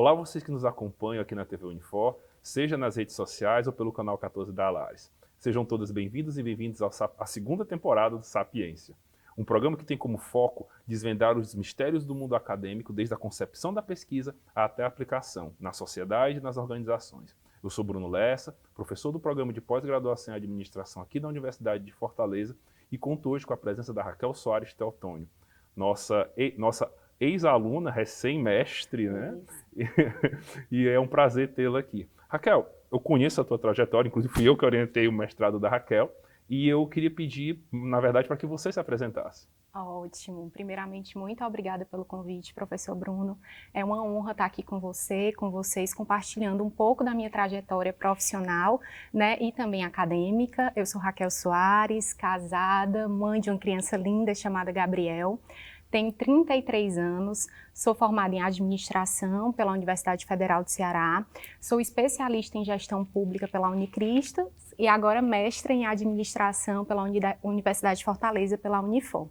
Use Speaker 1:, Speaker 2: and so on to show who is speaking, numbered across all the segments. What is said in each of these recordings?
Speaker 1: Olá, vocês que nos acompanham aqui na TV Unifor, seja nas redes sociais ou pelo canal 14 da Alares. Sejam todos bem-vindos e bem-vindos à segunda temporada do Sapiência, um programa que tem como foco desvendar os mistérios do mundo acadêmico, desde a concepção da pesquisa até a aplicação na sociedade e nas organizações. Eu sou Bruno Lessa, professor do programa de pós-graduação em administração aqui da Universidade de Fortaleza, e conto hoje com a presença da Raquel Soares Teotônio, nossa ex-aluna, recém-mestre, né? E é um prazer tê-la aqui. Raquel, eu conheço a tua trajetória, inclusive fui eu que orientei o mestrado da Raquel, e eu queria pedir, na verdade, para que você se apresentasse.
Speaker 2: Ótimo. Primeiramente, muito obrigada pelo convite, professor Bruno. É uma honra estar aqui com vocês, compartilhando um pouco da minha trajetória profissional, né, e também acadêmica. Eu sou Raquel Soares, casada, mãe de uma criança linda chamada Gabriel. Tenho 33 anos, sou formada em administração pela Universidade Federal do Ceará, sou especialista em gestão pública pela Unicristo e agora mestra em administração pela Universidade de Fortaleza, pela Unifor.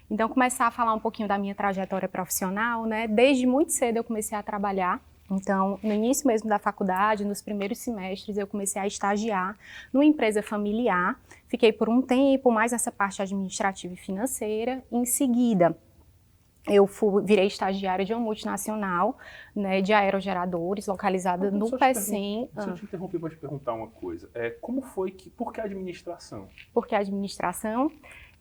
Speaker 2: Então, começar a falar um pouquinho da minha trajetória profissional, né? Desde muito cedo eu comecei a trabalhar. Então, no início mesmo da faculdade, nos primeiros semestres, eu comecei a estagiar numa empresa familiar. Fiquei por um tempo mais nessa parte administrativa e financeira. Em seguida, eu virei estagiária de uma multinacional, né, de aerogeradores, localizada no PECEM.
Speaker 1: Se eu te interromper, vou te perguntar uma coisa. Por que administração?
Speaker 2: Por que administração?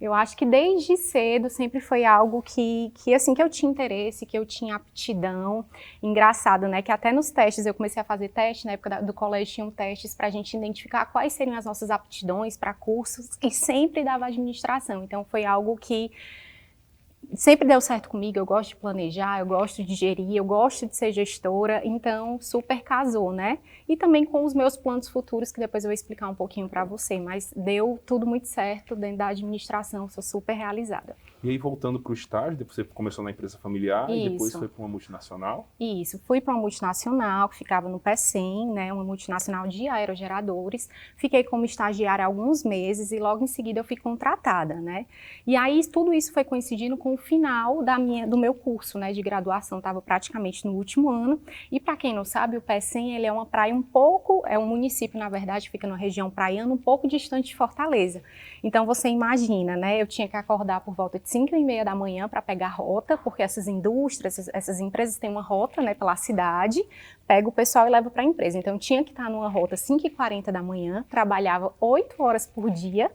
Speaker 2: Eu acho que desde cedo sempre foi algo que eu tinha interesse, que eu tinha aptidão. Engraçado, né, que até nos testes, eu comecei a fazer teste, na época do colégio tinham testes para a gente identificar quais seriam as nossas aptidões para cursos, e sempre dava administração. Então foi algo que sempre deu certo comigo. Eu gosto de planejar, eu gosto de gerir, eu gosto de ser gestora, então super casou, né? E também com os meus planos futuros, que depois eu vou explicar um pouquinho para você, mas deu tudo muito certo dentro da administração, sou super realizada.
Speaker 1: E aí, voltando para o estágio, depois você começou na empresa familiar
Speaker 2: Isso.
Speaker 1: E depois foi para uma multinacional?
Speaker 2: Isso, fui para uma multinacional que ficava no PECEM, né, uma multinacional de aerogeradores. Fiquei como estagiária há alguns meses e logo em seguida eu fui contratada, né? E aí tudo isso foi coincidindo com o final do meu curso, né, de graduação, estava praticamente no último ano. E para quem não sabe, o PECEM, ele é uma praia é um município, na verdade, fica numa região praiana um pouco distante de Fortaleza. Então você imagina, né, eu tinha que acordar por volta de 5h30 da manhã para pegar rota, porque essas indústrias, essas empresas têm uma rota, né, pela cidade, pega o pessoal e leva para a empresa. Então eu tinha que estar numa rota 5h40 da manhã, trabalhava 8 horas por dia,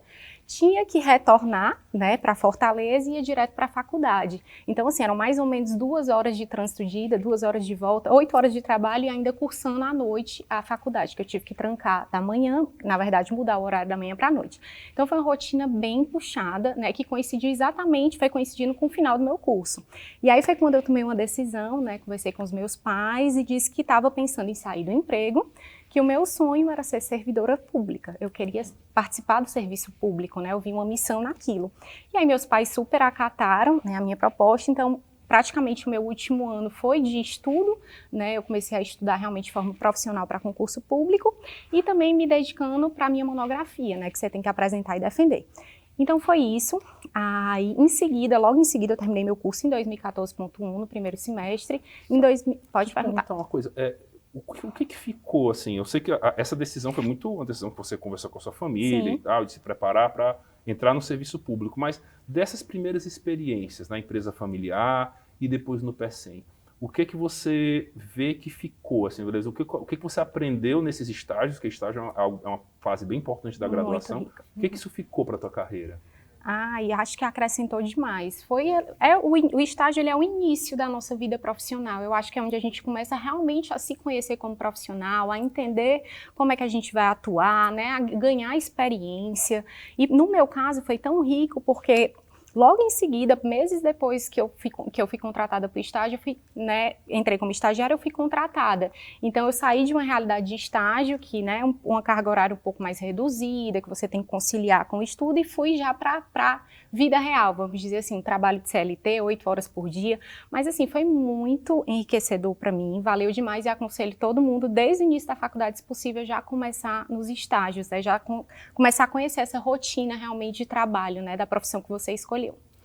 Speaker 2: tinha que retornar, né, para Fortaleza e ia direto para a faculdade. Então, assim, eram mais ou menos 2 horas de trânsito de ida, 2 horas de volta, 8 horas de trabalho e ainda cursando à noite a faculdade, que eu tive que trancar da manhã, na verdade, mudar o horário da manhã para a noite. Então, foi uma rotina bem puxada, né, que foi coincidindo com o final do meu curso. E aí foi quando eu tomei uma decisão, né, conversei com os meus pais e disse que estava pensando em sair do emprego, que o meu sonho era ser servidora pública. Eu queria participar do serviço público, né? Eu vi uma missão naquilo. E aí meus pais super acataram, né, a minha proposta, então praticamente o meu último ano foi de estudo, né? Eu comecei a estudar realmente de forma profissional para concurso público e também me dedicando para a minha monografia, né, que você tem que apresentar e defender. Então foi isso. Aí, logo em seguida, eu terminei meu curso em 2014.1, no primeiro semestre. Pode perguntar.
Speaker 1: Então, uma coisa, o que ficou, assim? Eu sei que essa decisão foi uma decisão que você conversou com a sua família. Sim. E tal, de se preparar para entrar no serviço público, mas dessas primeiras experiências na empresa familiar e depois no PECEM, o que você vê que ficou, assim, beleza? O que você aprendeu nesses estágios, que estágio é uma fase bem importante da graduação, o que isso ficou para a tua carreira?
Speaker 2: E acho que acrescentou demais. O estágio, ele é o início da nossa vida profissional. Eu acho que é onde a gente começa realmente a se conhecer como profissional, a entender como é que a gente vai atuar, né, a ganhar experiência. E no meu caso foi tão rico porque logo em seguida, meses depois que eu fui contratada para o estágio, entrei como estagiária, eu fui contratada. Então, eu saí de uma realidade de estágio, que, né, uma carga horária um pouco mais reduzida, que você tem que conciliar com o estudo, e fui já para vida real, vamos dizer assim, um trabalho de CLT, 8 horas por dia. Mas, assim, foi muito enriquecedor para mim, valeu demais, e aconselho todo mundo, desde o início da faculdade, se possível, já começar nos estágios, né, começar a conhecer essa rotina realmente de trabalho, né, da profissão que você escolheu.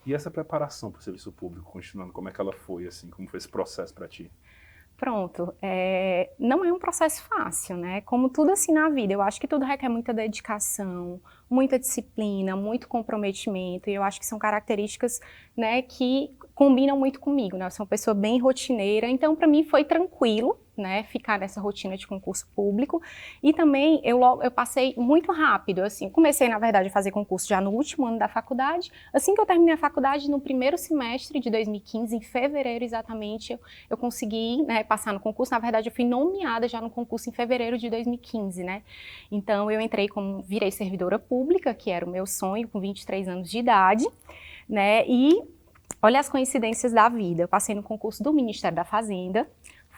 Speaker 1: E essa preparação para o serviço público, continuando, como é que ela foi, assim, como foi esse processo para ti?
Speaker 2: Pronto, não é um processo fácil, né? Como tudo assim na vida, eu acho que tudo requer muita dedicação, muita disciplina, muito comprometimento, e eu acho que são características, né, que combinam muito comigo, né? Eu sou uma pessoa bem rotineira, então para mim foi tranquilo, né, ficar nessa rotina de concurso público, e também eu passei muito rápido, assim, comecei na verdade a fazer concurso já no último ano da faculdade, assim que eu terminei a faculdade, no primeiro semestre de 2015, em fevereiro exatamente, eu consegui, né, passar no concurso. Na verdade eu fui nomeada já no concurso em fevereiro de 2015, né, então eu virei servidora pública, que era o meu sonho, com 23 anos de idade, né, e olha as coincidências da vida, eu passei no concurso do Ministério da Fazenda,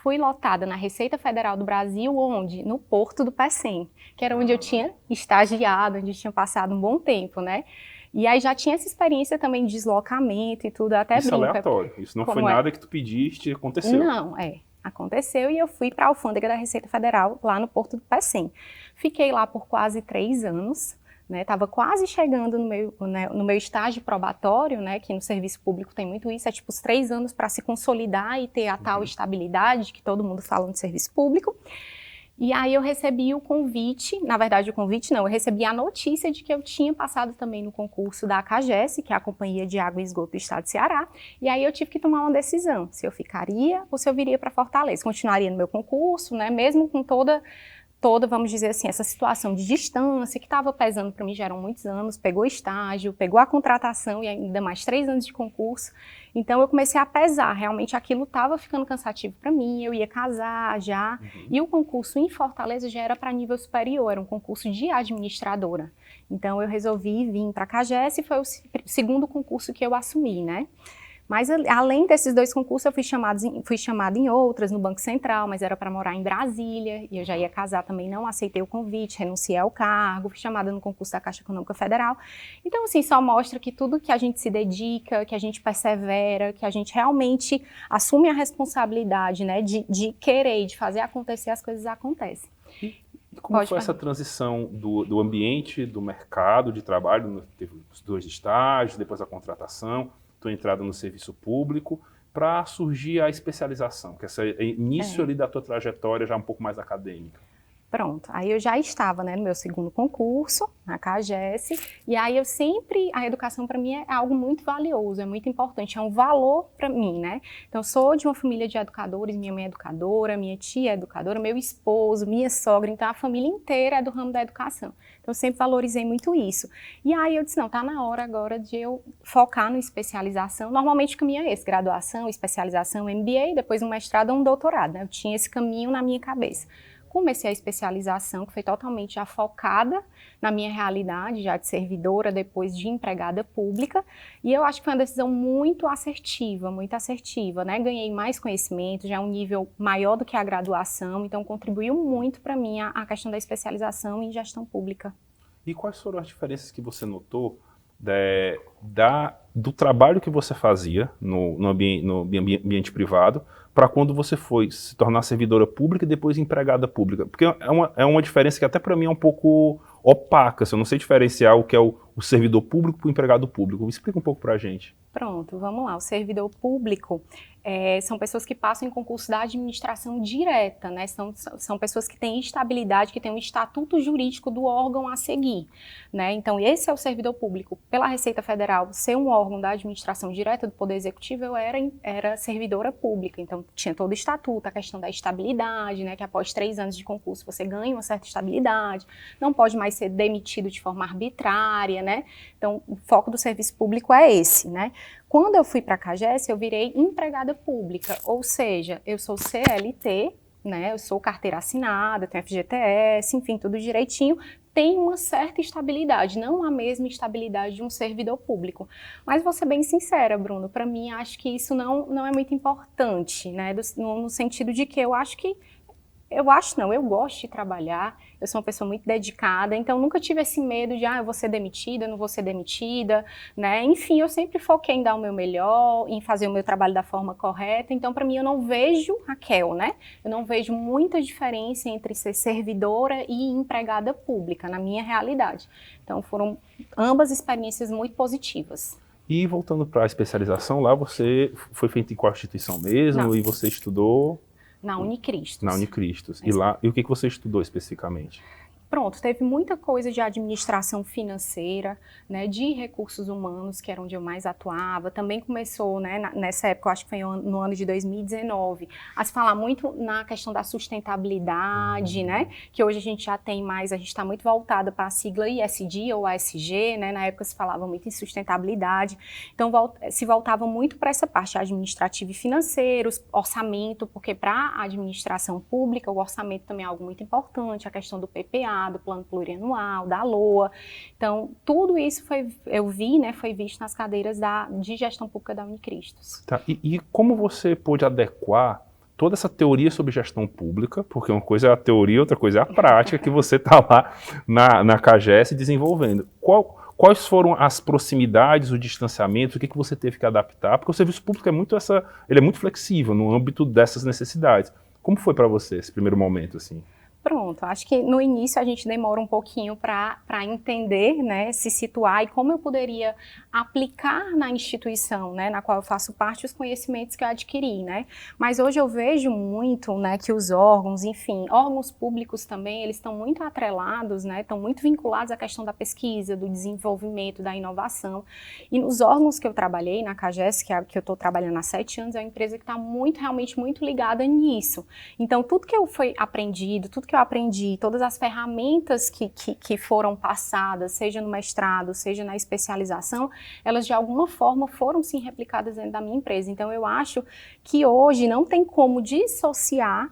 Speaker 2: fui lotada na Receita Federal do Brasil, onde? No Porto do Pecém, que era onde eu tinha estagiado, onde eu tinha passado um bom tempo, né? E aí já tinha essa experiência também de deslocamento e tudo, até
Speaker 1: Isso é aleatório, isso não foi nada que tu pediste e aconteceu.
Speaker 2: Não, aconteceu e eu fui para a alfândega da Receita Federal, lá no Porto do Pecém. Fiquei lá por quase 3 anos, né, estava quase chegando no meu estágio probatório, né, que no serviço público tem muito isso, é tipo os 3 anos para se consolidar e ter a tal estabilidade que todo mundo fala no serviço público. E aí eu recebi o convite, na verdade o convite não, eu recebi a notícia de que eu tinha passado também no concurso da ACAGES, que é a Companhia de Água e Esgoto do Estado de Ceará, e aí eu tive que tomar uma decisão, se eu ficaria ou se eu viria para Fortaleza. Continuaria no meu concurso, né, mesmo com toda, vamos dizer assim, essa situação de distância que estava pesando para mim já eram muitos anos, pegou estágio, pegou a contratação e ainda mais 3 anos de concurso. Então eu comecei a pesar, realmente aquilo estava ficando cansativo para mim, eu ia casar já, e o concurso em Fortaleza já era para nível superior, era um concurso de administradora. Então eu resolvi vir para a CAGES e foi o segundo concurso que eu assumi, né? Mas além desses 2 concursos, eu fui chamada em outras, no Banco Central, mas era para morar em Brasília, e eu já ia casar também, não aceitei o convite, renunciei ao cargo, fui chamada no concurso da Caixa Econômica Federal. Então, assim, só mostra que tudo que a gente se dedica, que a gente persevera, que a gente realmente assume a responsabilidade, né, de querer, de fazer acontecer, as coisas acontecem.
Speaker 1: E como foi essa transição do ambiente, do mercado de trabalho, teve os 2 estágios, depois a contratação, tua entrada no serviço público, para surgir a especialização, que esse início ali da tua trajetória já um pouco mais acadêmica?
Speaker 2: Pronto, aí eu já estava, né, no meu segundo concurso, na CAGES, e aí a educação para mim é algo muito valioso, é muito importante, é um valor para mim, né? Então eu sou de uma família de educadores, minha mãe é educadora, minha tia é educadora, meu esposo, minha sogra, então a família inteira é do ramo da educação. Então eu sempre valorizei muito isso. E aí eu disse, não, tá na hora agora de eu focar na especialização, normalmente o caminho é esse, graduação, especialização, MBA, depois um mestrado ou um doutorado, né? Eu tinha esse caminho na minha cabeça. Comecei a especialização, que foi totalmente já focada na minha realidade, já de servidora, depois de empregada pública, e eu acho que foi uma decisão muito assertiva, né? Ganhei mais conhecimento, já é um nível maior do que a graduação, então contribuiu muito para mim a questão da especialização em gestão pública.
Speaker 1: E quais foram as diferenças que você notou do trabalho que você fazia no ambiente privado para quando você foi se tornar servidora pública e depois empregada pública? Porque é uma diferença que até para mim é um pouco opaca, eu não sei diferenciar o que é o servidor público para o empregado público. Explica um pouco para a gente.
Speaker 2: Pronto, vamos lá. O servidor público são pessoas que passam em concurso da administração direta, né? São pessoas que têm estabilidade, que têm um estatuto jurídico do órgão a seguir, né? Então, esse é o servidor público. Pela Receita Federal, ser um órgão da administração direta do Poder Executivo, eu era servidora pública. Então, tinha todo o estatuto, a questão da estabilidade, né? Que após 3 anos de concurso você ganha uma certa estabilidade, não pode mais ser demitido de forma arbitrária, né? Então, o foco do serviço público é esse, né? Quando eu fui para a CAGES, eu virei empregada pública, ou seja, eu sou CLT, né? Eu sou carteira assinada, tenho FGTS, enfim, tudo direitinho, tem uma certa estabilidade, não a mesma estabilidade de um servidor público. Mas vou ser bem sincera, Bruno, para mim acho que isso não é muito importante, né? No sentido de que eu gosto de trabalhar, eu sou uma pessoa muito dedicada, então nunca tive esse medo de, eu vou ser demitida, não vou ser demitida, né? Enfim, eu sempre foquei em dar o meu melhor, em fazer o meu trabalho da forma correta, então para mim eu não vejo, Raquel, né? Eu não vejo muita diferença entre ser servidora e empregada pública, na minha realidade. Então foram ambas experiências muito positivas.
Speaker 1: E voltando para a especialização, lá você foi feita em qual instituição mesmo? Não. E você estudou?
Speaker 2: Na Unicristos.
Speaker 1: Na Unicristos. E o que você estudou especificamente?
Speaker 2: Pronto, teve muita coisa de administração financeira, né, de recursos humanos, que era onde eu mais atuava. Também começou, né, nessa época, eu acho que foi no ano de 2019, a se falar muito na questão da sustentabilidade, né, que hoje a gente já tem mais, a gente está muito voltada para a sigla ESG ou ASG, né, na época se falava muito em sustentabilidade, então se voltava muito para essa parte administrativa e financeira, orçamento, porque para a administração pública o orçamento também é algo muito importante, a questão do PPA, do plano plurianual, da LOA. Então, tudo isso eu vi, né, foi visto nas cadeiras de gestão pública da Unicristos.
Speaker 1: Tá. E como você pôde adequar toda essa teoria sobre gestão pública, porque uma coisa é a teoria, outra coisa é a prática, que você está lá na CAGES desenvolvendo. Quais foram as proximidades, o distanciamento, o que você teve que adaptar? Porque o serviço público ele é muito flexível no âmbito dessas necessidades. Como foi para você esse primeiro momento, assim?
Speaker 2: Pronto, acho que no início a gente demora um pouquinho para entender, né, se situar e como eu poderia aplicar na instituição, né, na qual eu faço parte, os conhecimentos que eu adquiri, né. Mas hoje eu vejo muito, né, que os órgãos, enfim, órgãos públicos também, eles estão muito atrelados, né, estão muito vinculados à questão da pesquisa, do desenvolvimento, da inovação. E nos órgãos que eu trabalhei, na CAGES, que eu estou trabalhando há 7 anos, é uma empresa que está realmente muito ligada nisso. Então, tudo que eu fui aprendido, tudo que eu aprendi, todas as ferramentas que foram passadas, seja no mestrado, seja na especialização, elas de alguma forma foram sim replicadas dentro da minha empresa. Então eu acho que hoje não tem como dissociar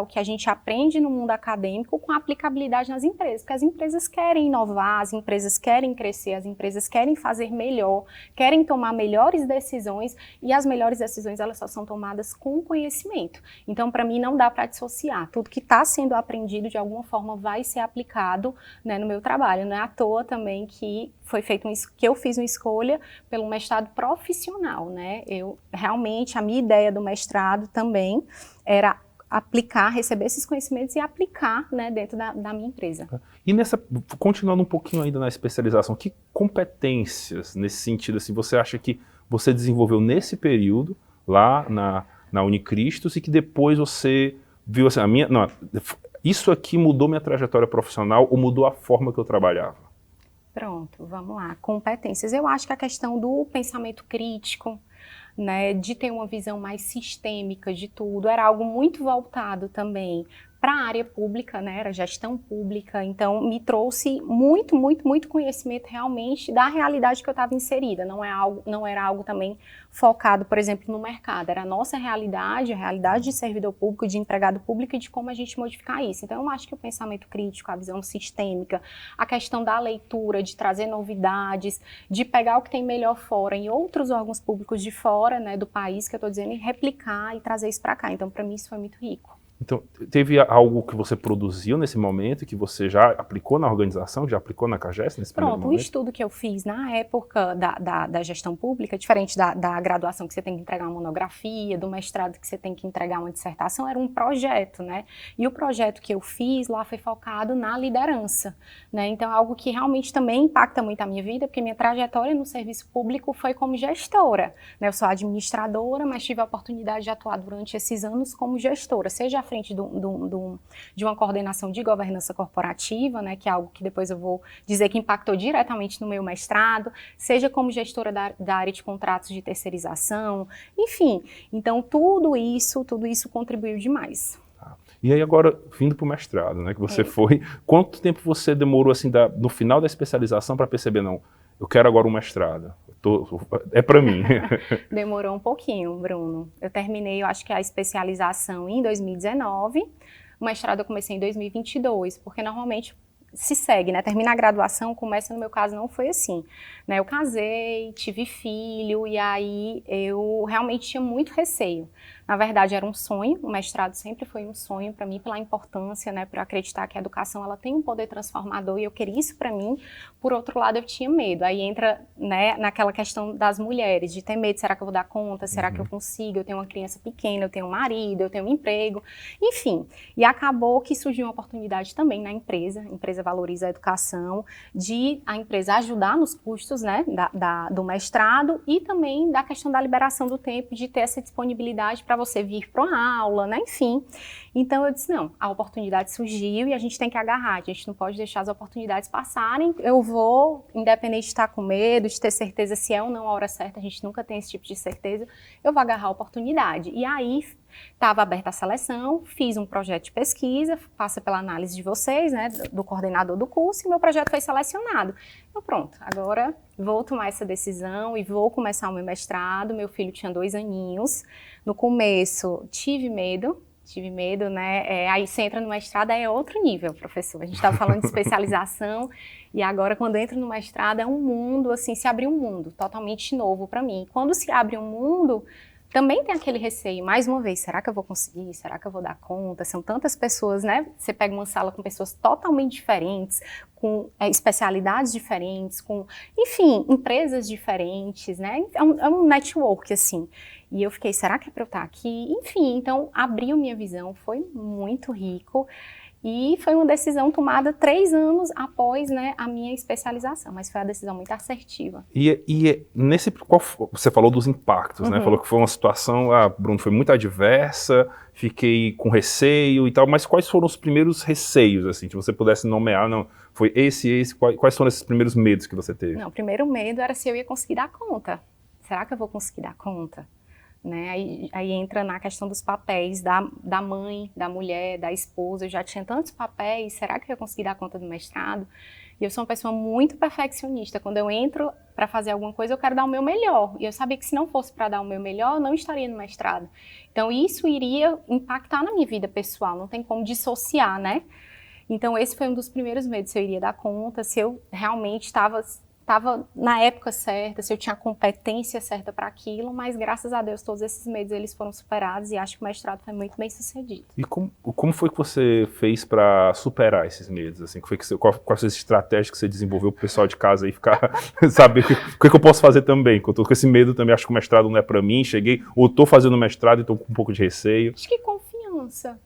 Speaker 2: o que a gente aprende no mundo acadêmico com a aplicabilidade nas empresas, porque as empresas querem inovar, as empresas querem crescer, as empresas querem fazer melhor, querem tomar melhores decisões, e as melhores decisões elas só são tomadas com conhecimento. Então, para mim, não dá para dissociar. Tudo que está sendo aprendido, de alguma forma, vai ser aplicado, né, no meu trabalho. Não é à toa também que eu fiz uma escolha pelo mestrado profissional, né? Realmente, a minha ideia do mestrado também era receber esses conhecimentos e aplicar, né, dentro da minha empresa.
Speaker 1: E continuando um pouquinho ainda na especialização, que competências nesse sentido, assim, você acha que você desenvolveu nesse período lá na Unicristos e que depois você viu assim, isso aqui mudou minha trajetória profissional ou mudou a forma que eu trabalhava?
Speaker 2: Pronto, vamos lá. Competências. Eu acho que a questão do pensamento crítico, né, de ter uma visão mais sistêmica de tudo, era algo muito voltado também para a área pública, né, era gestão pública, então me trouxe muito conhecimento realmente da realidade que eu estava inserida, não era algo também focado, por exemplo, no mercado, era a nossa realidade, a realidade de servidor público, de empregado público e de como a gente modificar isso. Então eu acho que o pensamento crítico, a visão sistêmica, a questão da leitura, de trazer novidades, de pegar o que tem melhor fora em outros órgãos públicos de fora, né, do país que eu estou dizendo, e replicar e trazer isso para cá. Então para mim isso foi muito rico.
Speaker 1: Então, teve algo que você produziu nesse momento, que você já aplicou na organização, já aplicou na CAGES nesse primeiro momento?
Speaker 2: Pronto, o estudo que eu fiz na época da gestão pública, diferente da graduação que você tem que entregar uma monografia, do mestrado que você tem que entregar uma dissertação, era um projeto, né? E o projeto que eu fiz lá foi focado na liderança, né? Então, é algo que realmente também impacta muito a minha vida, porque minha trajetória no serviço público foi como gestora, né? Eu sou administradora, mas tive a oportunidade de atuar durante esses anos como gestora, seja à frente de uma coordenação de governança corporativa, né, que é algo que depois eu vou dizer que impactou diretamente no meu mestrado, seja como gestora da área de contratos de terceirização, enfim. Então, tudo isso contribuiu demais.
Speaker 1: E aí agora, vindo para o mestrado, né, que você foi, quanto tempo você demorou, assim, no final da especialização para perceber, não, eu quero agora um mestrado? É para mim.
Speaker 2: Demorou um pouquinho, Bruno. Eu terminei, eu acho que a especialização em 2019, o mestrado eu comecei em 2022, porque normalmente se segue, né? Termina a graduação, começa, no meu caso não foi assim, né? Eu casei, tive filho e aí eu realmente tinha muito receio. Na verdade era um sonho, o mestrado sempre foi um sonho para mim pela importância, né? Por acreditar que a educação ela tem um poder transformador e eu queria isso para mim. Por outro lado eu tinha medo, aí entra, né, naquela questão das mulheres, de ter medo, será que eu vou dar conta, será que eu consigo, eu tenho uma criança pequena, eu tenho um marido, eu tenho um emprego, enfim. E acabou que surgiu uma oportunidade também na empresa, a empresa Valoriza a Educação, de a empresa ajudar nos custos, né, do mestrado e também da questão da liberação do tempo, de ter essa disponibilidade para você vir para uma aula, né, enfim. Então eu disse, não, a oportunidade surgiu e a gente tem que agarrar, a gente não pode deixar as oportunidades passarem, eu vou, independente de estar com medo, de ter certeza se é ou não a hora certa, a gente nunca tem esse tipo de certeza, eu vou agarrar a oportunidade. E aí estava aberta a seleção, fiz um projeto de pesquisa, passa pela análise de vocês, né, do coordenador do curso, e meu projeto foi selecionado. Então pronto, agora vou tomar essa decisão e vou começar o meu mestrado. Meu filho tinha 2 aninhos, no começo tive medo, né, aí você entra no mestrado, é outro nível, professor. A gente estava falando de especialização e agora quando entra no mestrado é um mundo, assim, se abre um mundo totalmente novo para mim. Quando se abre um mundo, também tem aquele receio, mais uma vez, será que eu vou conseguir? Será que eu vou dar conta? São tantas pessoas, né? Você pega uma sala com pessoas totalmente diferentes, com especialidades diferentes, com, enfim, empresas diferentes, né? É um network, assim. E eu fiquei, será que é para eu estar aqui? Enfim, então abriu minha visão, foi muito rico. E foi uma decisão tomada 3 anos após, né, a minha especialização, mas foi uma decisão muito assertiva.
Speaker 1: Você falou dos impactos, né? Falou que foi uma situação, Bruno, foi muito adversa, fiquei com receio e tal, mas quais foram os primeiros receios, assim, se você pudesse nomear, não, foi quais foram esses primeiros medos que você teve?
Speaker 2: Não, o primeiro medo era se eu ia conseguir dar conta. Será que eu vou conseguir dar conta? Né? Aí entra na questão dos papéis da mãe, da mulher, da esposa. Eu já tinha tantos papéis, será que eu ia conseguir dar conta do mestrado? E eu sou uma pessoa muito perfeccionista. Quando eu entro para fazer alguma coisa, eu quero dar o meu melhor. E eu sabia que se não fosse para dar o meu melhor, eu não estaria no mestrado. Então isso iria impactar na minha vida pessoal, não tem como dissociar, né? Então esse foi um dos primeiros medos, se eu iria dar conta, se eu realmente estava na época certa, se eu tinha a competência certa para aquilo, mas graças a Deus todos esses medos eles foram superados e acho que o mestrado foi muito bem sucedido.
Speaker 1: E como foi que você fez para superar esses medos? Assim, quais as estratégias que você desenvolveu para o pessoal de casa aí ficar, saber o que eu posso fazer também? Que eu tô com esse medo também, acho que o mestrado não é para mim, ou estou fazendo mestrado e estou com um pouco de receio.
Speaker 2: Acho que confiança.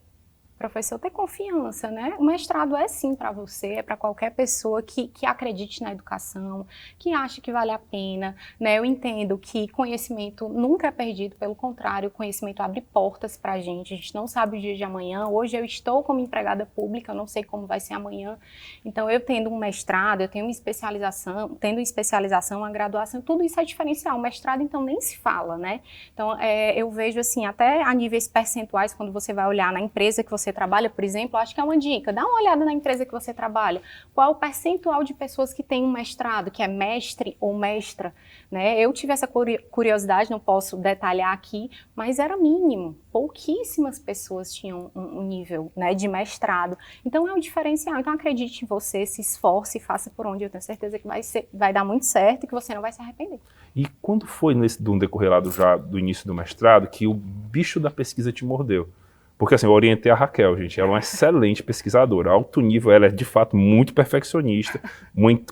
Speaker 2: Professor, ter confiança, né? O mestrado é sim para você, é para qualquer pessoa que acredite na educação, que ache que vale a pena, né? Eu entendo que conhecimento nunca é perdido, pelo contrário, o conhecimento abre portas para a gente não sabe o dia de amanhã. Hoje eu estou como empregada pública, eu não sei como vai ser amanhã, então eu tendo um mestrado, eu tenho uma especialização, uma graduação, tudo isso é diferencial. O mestrado, então, nem se fala, né? Então, eu vejo assim, até a níveis percentuais, quando você vai olhar na empresa que você trabalha, por exemplo, acho que é uma dica, dá uma olhada na empresa que você trabalha, qual é o percentual de pessoas que tem um mestrado, que é mestre ou mestra, né? Eu tive essa curiosidade, não posso detalhar aqui, mas era mínimo, pouquíssimas pessoas tinham um nível, né, de mestrado, então é um diferencial. Então acredite em você, se esforce e faça por onde, eu tenho certeza que vai dar muito certo e que você não vai se arrepender.
Speaker 1: E quando foi no decorrer lá do início do mestrado que o bicho da pesquisa te mordeu? Porque assim, eu orientei a Raquel, gente, ela é uma excelente pesquisadora, alto nível, ela é de fato muito perfeccionista,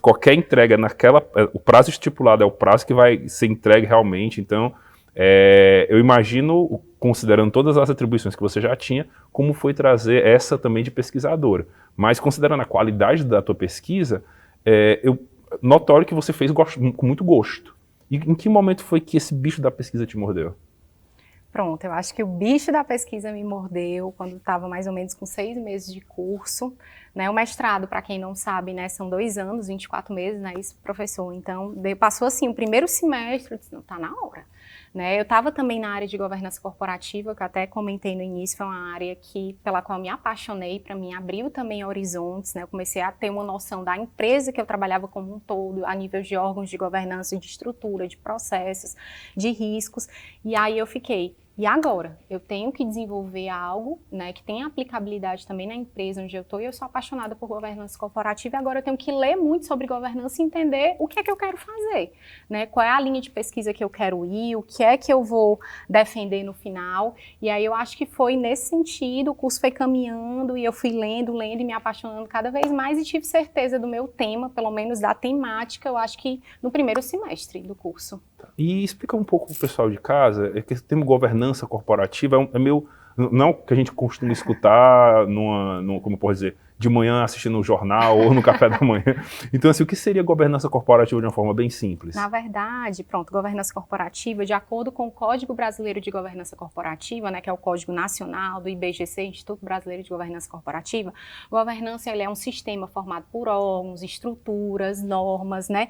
Speaker 1: qualquer entrega o prazo estipulado é o prazo que vai ser entregue realmente, então eu imagino, considerando todas as atribuições que você já tinha, como foi trazer essa também de pesquisadora. Mas considerando a qualidade da tua pesquisa, notório que você fez com muito gosto. E em que momento foi que esse bicho da pesquisa te mordeu?
Speaker 2: Pronto, eu acho que o bicho da pesquisa me mordeu quando estava mais ou menos com 6 meses de curso, né? O mestrado, para quem não sabe, né, são 2 anos, 24 meses, né, isso, professor. Então, passou assim, o primeiro semestre, eu disse, não, tá na hora, né? Eu estava também na área de governança corporativa, que eu até comentei no início, foi uma área pela qual eu me apaixonei, para mim abriu também horizontes, né? Eu comecei a ter uma noção da empresa que eu trabalhava como um todo, a nível de órgãos de governança, de estrutura, de processos, de riscos, e aí eu fiquei, e agora? Eu tenho que desenvolver algo, né, que tenha aplicabilidade também na empresa onde eu estou, e eu sou apaixonada por governança corporativa, e agora eu tenho que ler muito sobre governança e entender o que é que eu quero fazer, né, qual é a linha de pesquisa que eu quero ir, o que é que eu vou defender no final, e aí eu acho que foi nesse sentido, o curso foi caminhando, e eu fui lendo e me apaixonando cada vez mais, e tive certeza do meu tema, pelo menos da temática, eu acho que no primeiro semestre do curso.
Speaker 1: E explica um pouco para o pessoal de casa, que esse termo governança corporativa é meio, não que a gente costuma escutar como eu posso dizer, de manhã assistindo o jornal ou no café da manhã. Então, assim, o que seria governança corporativa de uma forma bem simples?
Speaker 2: Na verdade, pronto, governança corporativa, de acordo com o Código Brasileiro de Governança Corporativa, né, que é o Código Nacional do IBGC, Instituto Brasileiro de Governança Corporativa, governança ele é um sistema formado por órgãos, estruturas, normas, né,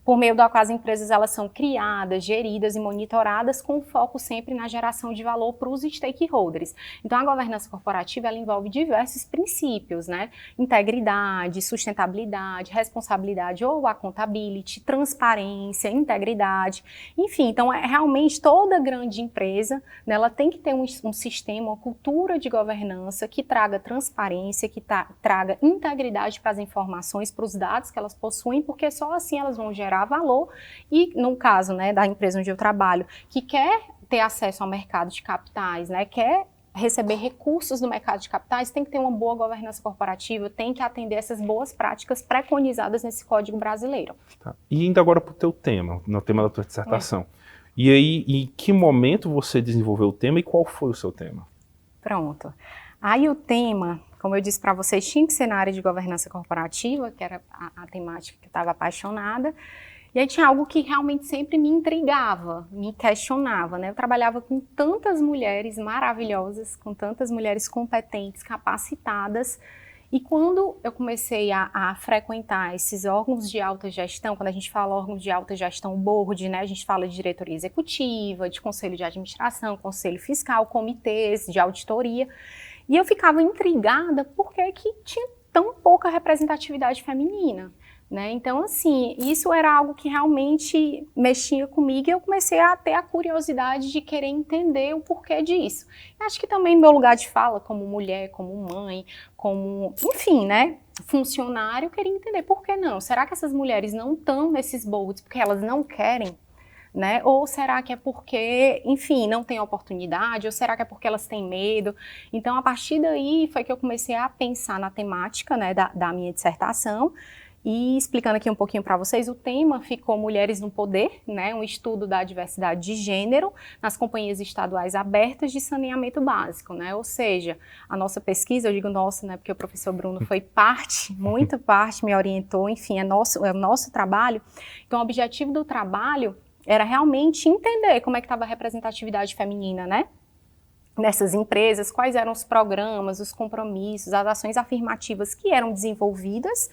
Speaker 2: por meio da qual as empresas elas são criadas, geridas e monitoradas com foco sempre na geração de valor para os stakeholders. Então, a governança corporativa ela envolve diversos princípios, né? Integridade, sustentabilidade, responsabilidade ou accountability, transparência, integridade, enfim. Então, realmente toda grande empresa, né, ela tem que ter um sistema, uma cultura de governança que traga transparência, que traga integridade para as informações, para os dados que elas possuem, porque só assim elas vão gerar valor e, no caso, né, da empresa onde eu trabalho, que quer ter acesso ao mercado de capitais, né, quer receber recursos no mercado de capitais, tem que ter uma boa governança corporativa, tem que atender essas boas práticas preconizadas nesse Código Brasileiro.
Speaker 1: Tá. E indo agora para o teu tema, no tema da tua dissertação. E aí, em que momento você desenvolveu o tema e qual foi o seu tema?
Speaker 2: Pronto. Aí o tema, como eu disse para vocês, tinha que ser na área de governança corporativa, que era a temática que eu estava apaixonada. E aí tinha algo que realmente sempre me intrigava, me questionava, né? Eu trabalhava com tantas mulheres maravilhosas, com tantas mulheres competentes, capacitadas. E quando eu comecei a frequentar esses órgãos de alta gestão, quando a gente fala órgãos de alta gestão, board, né? A gente fala de diretoria executiva, de conselho de administração, conselho fiscal, comitês de auditoria. E eu ficava intrigada porque que tinha tão pouca representatividade feminina, né? Então, assim, isso era algo que realmente mexia comigo e eu comecei a ter a curiosidade de querer entender o porquê disso. E acho que também meu lugar de fala como mulher, como mãe, como, enfim, né, funcionário, eu queria entender por que não. Será que essas mulheres não estão nesses boards porque elas não querem? Né? Ou será que é porque, enfim, não tem oportunidade? Ou será que é porque elas têm medo? Então, a partir daí foi que eu comecei a pensar na temática, né, da minha dissertação. E explicando aqui um pouquinho para vocês, o tema ficou Mulheres no Poder, né, um estudo da diversidade de gênero nas companhias estaduais abertas de saneamento básico, né? Ou seja, a nossa pesquisa, eu digo nossa, né, porque o professor Bruno foi parte, muita parte, me orientou, enfim, é o nosso trabalho. Então, o objetivo do trabalho era realmente entender como é que estava a representatividade feminina, né? Nessas empresas, quais eram os programas, os compromissos, as ações afirmativas que eram desenvolvidas,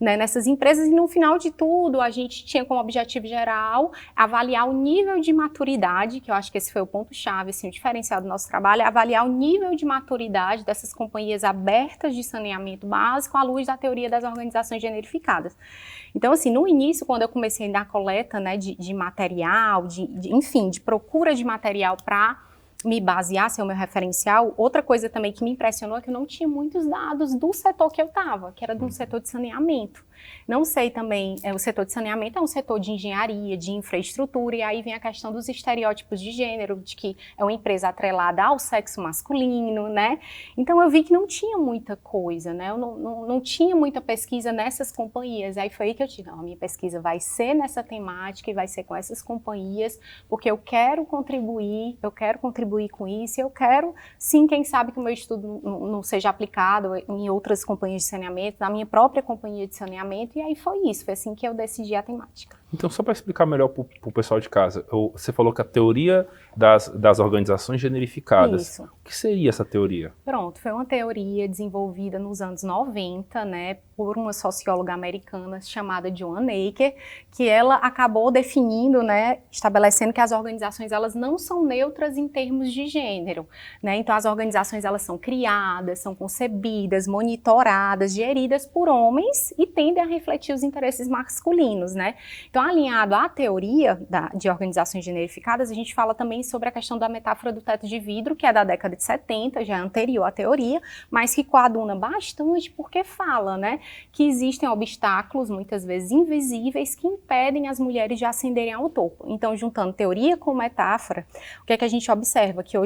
Speaker 2: né, nessas empresas e no final de tudo a gente tinha como objetivo geral avaliar o nível de maturidade, que eu acho que esse foi o ponto-chave, assim, o diferencial do nosso trabalho, avaliar o nível de maturidade dessas companhias abertas de saneamento básico à luz da teoria das organizações generificadas. Então, assim, no início, quando eu comecei na coleta, né, de material, enfim, de procura de material para me basear, ser o meu referencial, outra coisa também que me impressionou é que eu não tinha muitos dados do setor que eu estava, que era do setor de saneamento. Não sei também, o setor de saneamento é um setor de engenharia, de infraestrutura, e aí vem a questão dos estereótipos de gênero, de que é uma empresa atrelada ao sexo masculino, né? Então eu vi que não tinha muita coisa, né? Eu não tinha muita pesquisa nessas companhias. Aí foi aí que eu disse, não, a minha pesquisa vai ser nessa temática e vai ser com essas companhias, porque eu quero contribuir com isso, e eu quero, sim, quem sabe que o meu estudo não seja aplicado em outras companhias de saneamento, na minha própria companhia de saneamento, e aí foi isso, foi assim que eu decidi a temática.
Speaker 1: Então, só para explicar melhor para o pessoal de casa, você falou que a teoria das organizações generificadas.
Speaker 2: Isso.
Speaker 1: O que seria essa teoria?
Speaker 2: Pronto, foi uma teoria desenvolvida nos anos 90, né, por uma socióloga americana chamada Joanna Aker, que ela acabou definindo, né, estabelecendo que as organizações elas não são neutras em termos de gênero, né? Então as organizações elas são criadas, são concebidas, monitoradas, geridas por homens e tendem a refletir os interesses masculinos, né? Então, alinhado à teoria de organizações generificadas, a gente fala também sobre a questão da metáfora do teto de vidro, que é da década de 70, já é anterior à teoria, mas que coaduna bastante porque fala, né, que existem obstáculos, muitas vezes invisíveis, que impedem as mulheres de ascenderem ao topo. Então, juntando teoria com metáfora, o que é que a gente observa? Que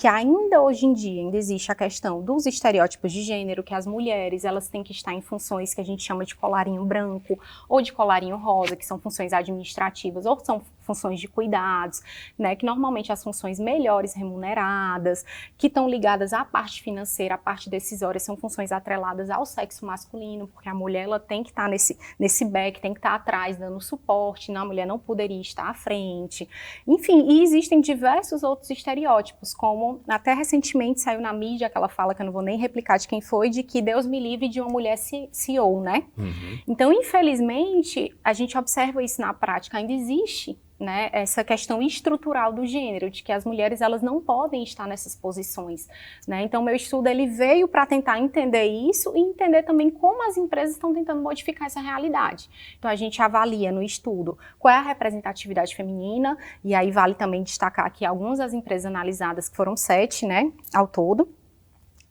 Speaker 2: ainda hoje em dia ainda existe a questão dos estereótipos de gênero, que as mulheres elas têm que estar em funções que a gente chama de colarinho branco ou de colarinho rosa, que são funções administrativas ou são funções de cuidados, né, que normalmente as funções melhores remuneradas, que estão ligadas à parte financeira, à parte decisória, são funções atreladas ao sexo masculino, porque a mulher ela tem que estar nesse back, tem que estar atrás dando suporte, né, a mulher não poderia estar à frente. Enfim, e existem diversos outros estereótipos, como até recentemente saiu na mídia aquela fala que eu não vou nem replicar de quem foi, de que Deus me livre de uma mulher CEO, né?
Speaker 1: Uhum.
Speaker 2: Então, infelizmente, a gente observa isso na prática, ainda existe, né, essa questão estrutural do gênero, de que as mulheres elas não podem estar nessas posições, né? Então, meu estudo ele veio para tentar entender isso e entender também como as empresas estão tentando modificar essa realidade. Então, a gente avalia no estudo qual é a representatividade feminina, e aí vale também destacar aqui algumas das empresas analisadas, que foram 7, né, ao todo.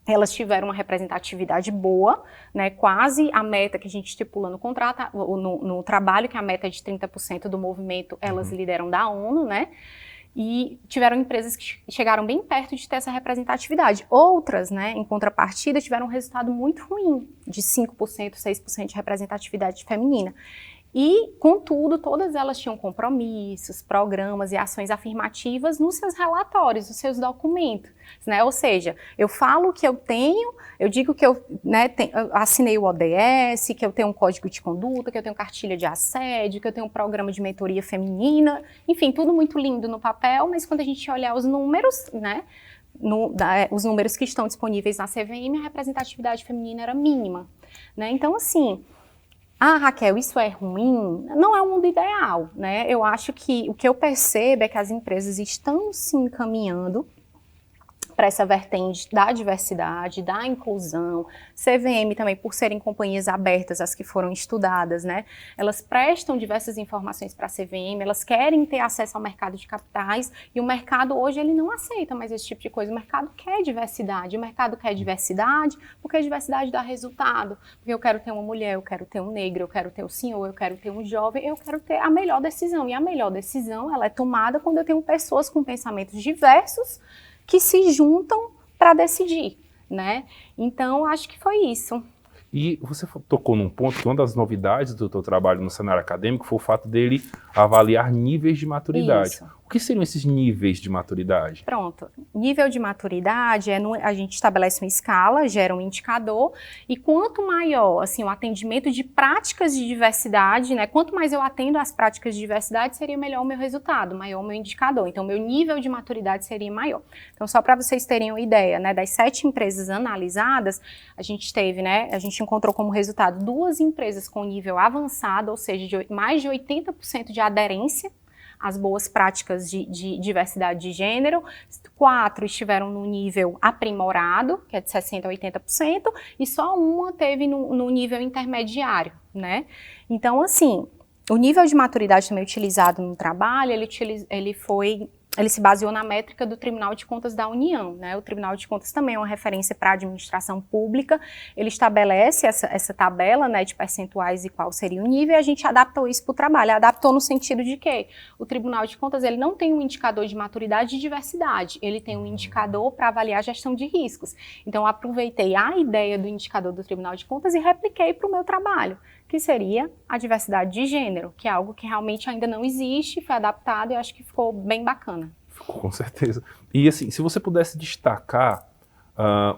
Speaker 2: Elas tiveram uma representatividade boa, né, quase a meta que a gente estipula no contrato, no trabalho, que a meta é de 30% do movimento, elas lideram da ONU, né, e tiveram empresas que chegaram bem perto de ter essa representatividade. Outras, né, em contrapartida, tiveram um resultado muito ruim, de 5%, 6% de representatividade feminina. E, contudo, todas elas tinham compromissos, programas e ações afirmativas nos seus relatórios, nos seus documentos, né? Ou seja, eu falo o que eu tenho, eu digo que eu, né, eu assinei o ODS, que eu tenho um código de conduta, que eu tenho cartilha de assédio, que eu tenho um programa de mentoria feminina, enfim, tudo muito lindo no papel, mas quando a gente olhar os números, né, os números que estão disponíveis na CVM, a representatividade feminina era mínima, né? Então, assim... Ah, Raquel, isso é ruim? Não é um mundo ideal, né? Eu acho que o que eu percebo é que as empresas estão se encaminhando para essa vertente da diversidade, da inclusão. CVM também, por serem companhias abertas, as que foram estudadas, né? Elas prestam diversas informações para a CVM, elas querem ter acesso ao mercado de capitais, e o mercado hoje ele não aceita mais esse tipo de coisa. O mercado quer diversidade, o mercado quer diversidade, porque a diversidade dá resultado. Porque eu quero ter uma mulher, eu quero ter um negro, eu quero ter um senhor, eu quero ter um jovem, eu quero ter a melhor decisão. E a melhor decisão, ela é tomada quando eu tenho pessoas com pensamentos diversos, que se juntam para decidir, né? Então, acho que foi isso.
Speaker 1: E você tocou num ponto que uma das novidades do teu trabalho no cenário acadêmico foi o fato dele avaliar níveis de maturidade.
Speaker 2: Isso.
Speaker 1: O que seriam esses níveis de maturidade?
Speaker 2: Pronto. Nível de maturidade, a gente estabelece uma escala, gera um indicador, e quanto maior, assim, o atendimento de práticas de diversidade, né, quanto mais eu atendo às práticas de diversidade, seria melhor o meu resultado, maior o meu indicador. Então, meu nível de maturidade seria maior. Então, só para vocês terem uma ideia, né, das 7 empresas analisadas, a gente teve, né, a gente encontrou como resultado 2 empresas com nível avançado, ou seja, mais de 80% de aderência às boas práticas de diversidade de gênero, 4 estiveram no nível aprimorado, que é de 60% a 80%, e só uma teve no nível intermediário, né? Então, assim, o nível de maturidade também utilizado no trabalho, ele se baseou na métrica do Tribunal de Contas da União, né? O Tribunal de Contas também é uma referência para a administração pública, ele estabelece essa tabela, né, de percentuais e qual seria o nível, e a gente adaptou isso para o trabalho. Adaptou no sentido de que o Tribunal de Contas ele não tem um indicador de maturidade e diversidade, ele tem um indicador para avaliar a gestão de riscos. Então, eu aproveitei a ideia do indicador do Tribunal de Contas e repliquei para o meu trabalho, que seria a diversidade de gênero, que é algo que realmente ainda não existe, foi adaptado e eu acho que ficou bem bacana.
Speaker 1: Ficou, com certeza. E assim, se você pudesse destacar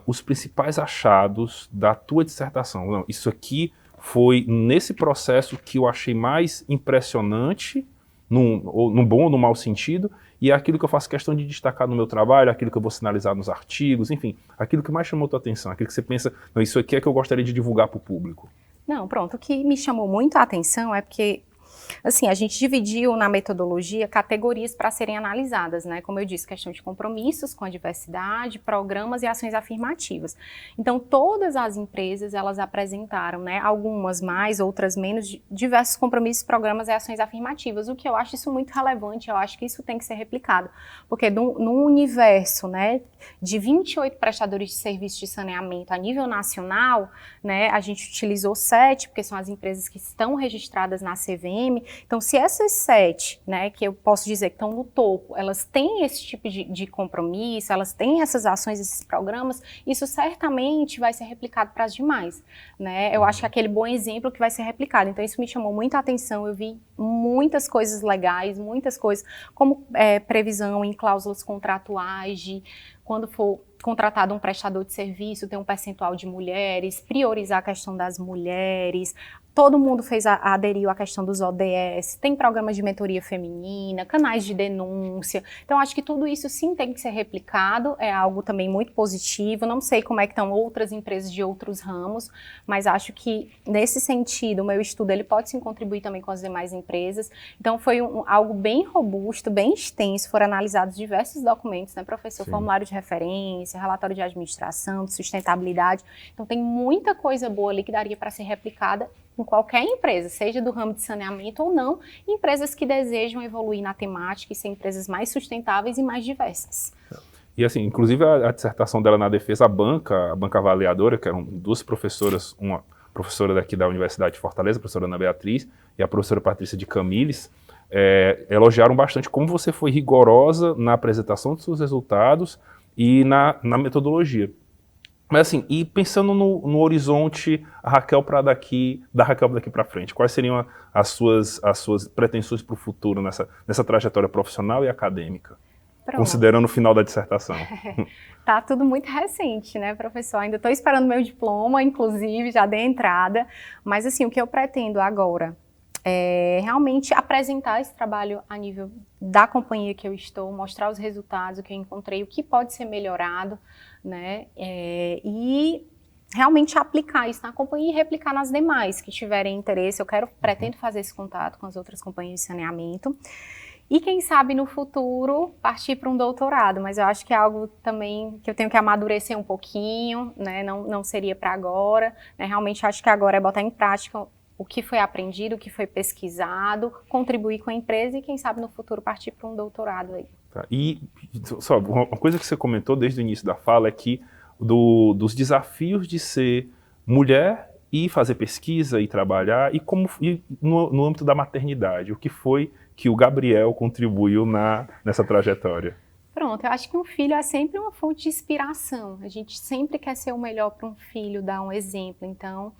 Speaker 1: os principais achados da tua dissertação, não, isso aqui foi nesse processo que eu achei mais impressionante, no bom ou no mau sentido, e é aquilo que eu faço questão de destacar no meu trabalho, aquilo que eu vou sinalizar nos artigos, enfim, aquilo que mais chamou a tua atenção, aquilo que você pensa, não, isso aqui é que eu gostaria de divulgar para o público.
Speaker 2: Não, pronto, o que me chamou muito a atenção é porque, assim, a gente dividiu na metodologia categorias para serem analisadas, né? Como eu disse, questão de compromissos com a diversidade, programas e ações afirmativas. Então, todas as empresas, elas apresentaram, né? Algumas mais, outras menos, diversos compromissos, programas e ações afirmativas, o que eu acho isso muito relevante, eu acho que isso tem que ser replicado. Porque no universo, né, de 28 prestadores de serviço de saneamento a nível nacional, né, a gente utilizou 7, porque são as empresas que estão registradas na CVM. Então, se essas 7, né, que eu posso dizer que estão no topo, elas têm esse tipo de compromisso, elas têm essas ações, esses programas, isso certamente vai ser replicado para as demais, né? Eu acho que aquele bom exemplo que vai ser replicado. Então, isso me chamou muita atenção. Eu vi muitas coisas legais, muitas coisas, como previsão em cláusulas contratuais de quando for contratado um prestador de serviço, ter um percentual de mulheres, priorizar a questão das mulheres. Todo mundo aderiu à questão dos ODS, tem programas de mentoria feminina, canais de denúncia. Então, acho que tudo isso sim tem que ser replicado, é algo também muito positivo. Não sei como é que estão outras empresas de outros ramos, mas acho que, nesse sentido, o meu estudo ele pode sim contribuir também com as demais empresas. Então, foi algo bem robusto, bem extenso, foram analisados diversos documentos, né, professor? Sim. Formulário de referência, relatório de administração, de sustentabilidade. Então, tem muita coisa boa ali que daria para ser replicada em qualquer empresa, seja do ramo de saneamento ou não, empresas que desejam evoluir na temática e ser empresas mais sustentáveis e mais diversas.
Speaker 1: E assim, inclusive a dissertação dela na defesa, a banca avaliadora, que eram 2 professoras, uma professora daqui da Universidade de Fortaleza, a professora Ana Beatriz, e a professora Patrícia de Camilles, elogiaram bastante como você foi rigorosa na apresentação dos seus resultados e na metodologia. Mas assim, e pensando no horizonte, da Raquel daqui para frente, quais seriam as suas pretensões para o futuro nessa trajetória profissional e acadêmica? Pronto. Considerando o final da dissertação.
Speaker 2: Tá tudo muito recente, né, professor? Ainda estou esperando meu diploma, inclusive, já dei a entrada. Mas assim, o que eu pretendo agora é realmente apresentar esse trabalho a nível da companhia que eu estou, mostrar os resultados, o que eu encontrei, o que pode ser melhorado, né, e realmente aplicar isso na companhia e replicar nas demais que tiverem interesse. Pretendo fazer esse contato com as outras companhias de saneamento e quem sabe no futuro partir para um doutorado, mas eu acho que é algo também que eu tenho que amadurecer um pouquinho, né, não seria para agora, né, realmente acho que agora é botar em prática o que foi aprendido, o que foi pesquisado, contribuir com a empresa e quem sabe no futuro partir para um doutorado aí.
Speaker 1: Tá. E só uma coisa que você comentou desde o início da fala é que dos desafios de ser mulher e fazer pesquisa e trabalhar e no âmbito da maternidade, o que foi que o Gabriel contribuiu nessa trajetória?
Speaker 2: Pronto, eu acho que um filho é sempre uma fonte de inspiração. A gente sempre quer ser o melhor para um filho, dar um exemplo. Então,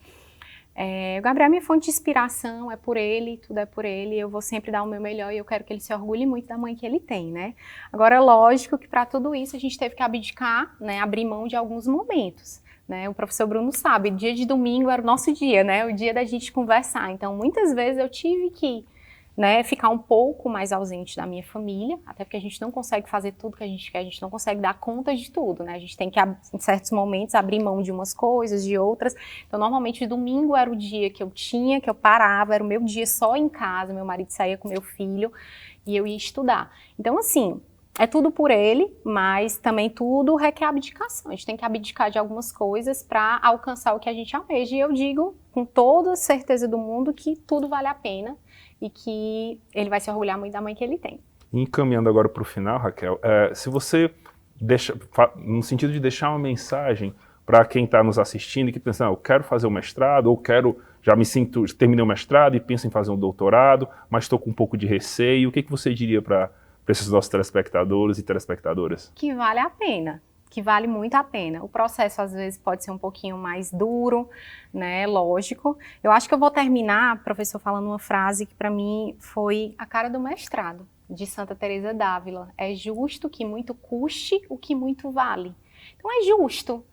Speaker 2: o Gabriel é minha fonte de inspiração, é por ele, tudo é por ele, eu vou sempre dar o meu melhor e eu quero que ele se orgulhe muito da mãe que ele tem, né? Agora, lógico que para tudo isso a gente teve que abdicar, né, abrir mão de alguns momentos, né? O professor Bruno sabe, dia de domingo era o nosso dia, né? O dia da gente conversar, então muitas vezes eu tive que, né, ficar um pouco mais ausente da minha família, até porque a gente não consegue fazer tudo que a gente quer, a gente não consegue dar conta de tudo, né? A gente tem que, em certos momentos, abrir mão de umas coisas, de outras. Então, normalmente, domingo era o dia que eu parava, era o meu dia só em casa, meu marido saía com meu filho e eu ia estudar. Então, assim, é tudo por ele, mas também tudo requer abdicação. A gente tem que abdicar de algumas coisas para alcançar o que a gente almeja. E eu digo, com toda a certeza do mundo, que tudo vale a pena e que ele vai se orgulhar muito da mãe que ele tem.
Speaker 1: Encaminhando agora para o final, Raquel, se você no sentido de deixar uma mensagem para quem está nos assistindo e que pensa, eu quero fazer um mestrado, ou terminei o mestrado e penso em fazer um doutorado, mas estou com um pouco de receio, o que você diria para esses nossos telespectadores e telespectadoras?
Speaker 2: Que vale a pena. Que vale muito a pena. O processo, às vezes, pode ser um pouquinho mais duro, né, lógico. Eu acho que eu vou terminar, professor, falando uma frase que para mim foi a cara do mestrado, de Santa Teresa d'Ávila. É justo que muito custe o que muito vale. Então é justo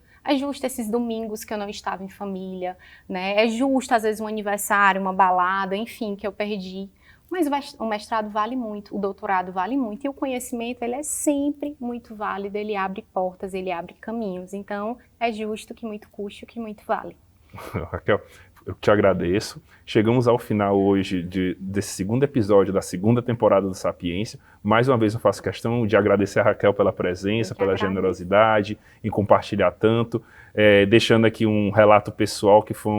Speaker 2: esses domingos que eu não estava em família, né, é justo, às vezes, um aniversário, uma balada, enfim, que eu perdi. Mas o mestrado vale muito, o doutorado vale muito, e o conhecimento, ele é sempre muito válido, ele abre portas, ele abre caminhos. Então, é justo que muito custe o que muito vale.
Speaker 1: Raquel, eu te agradeço. Chegamos ao final hoje desse segundo episódio da segunda temporada do Sapiência. Mais uma vez eu faço questão de agradecer a Raquel pela presença, pela generosidade, em compartilhar tanto, deixando aqui um relato pessoal que foi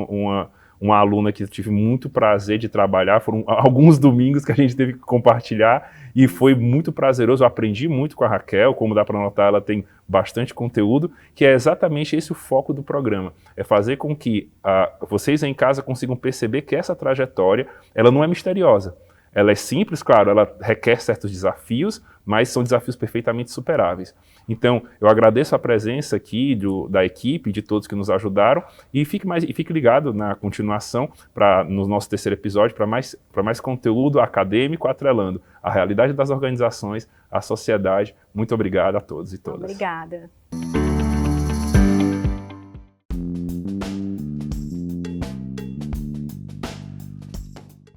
Speaker 1: uma aluna que eu tive muito prazer de trabalhar, foram alguns domingos que a gente teve que compartilhar e foi muito prazeroso, eu aprendi muito com a Raquel, como dá para notar, ela tem bastante conteúdo, que é exatamente esse o foco do programa, é fazer com que vocês em casa consigam perceber que essa trajetória, ela não é misteriosa. Ela é simples, claro, ela requer certos desafios, mas são desafios perfeitamente superáveis. Então, eu agradeço a presença aqui da equipe, de todos que nos ajudaram, e fique ligado na continuação, no nosso terceiro episódio, para mais conteúdo acadêmico atrelando a realidade das organizações, a sociedade. Muito obrigado a todos e todas.
Speaker 2: Obrigada.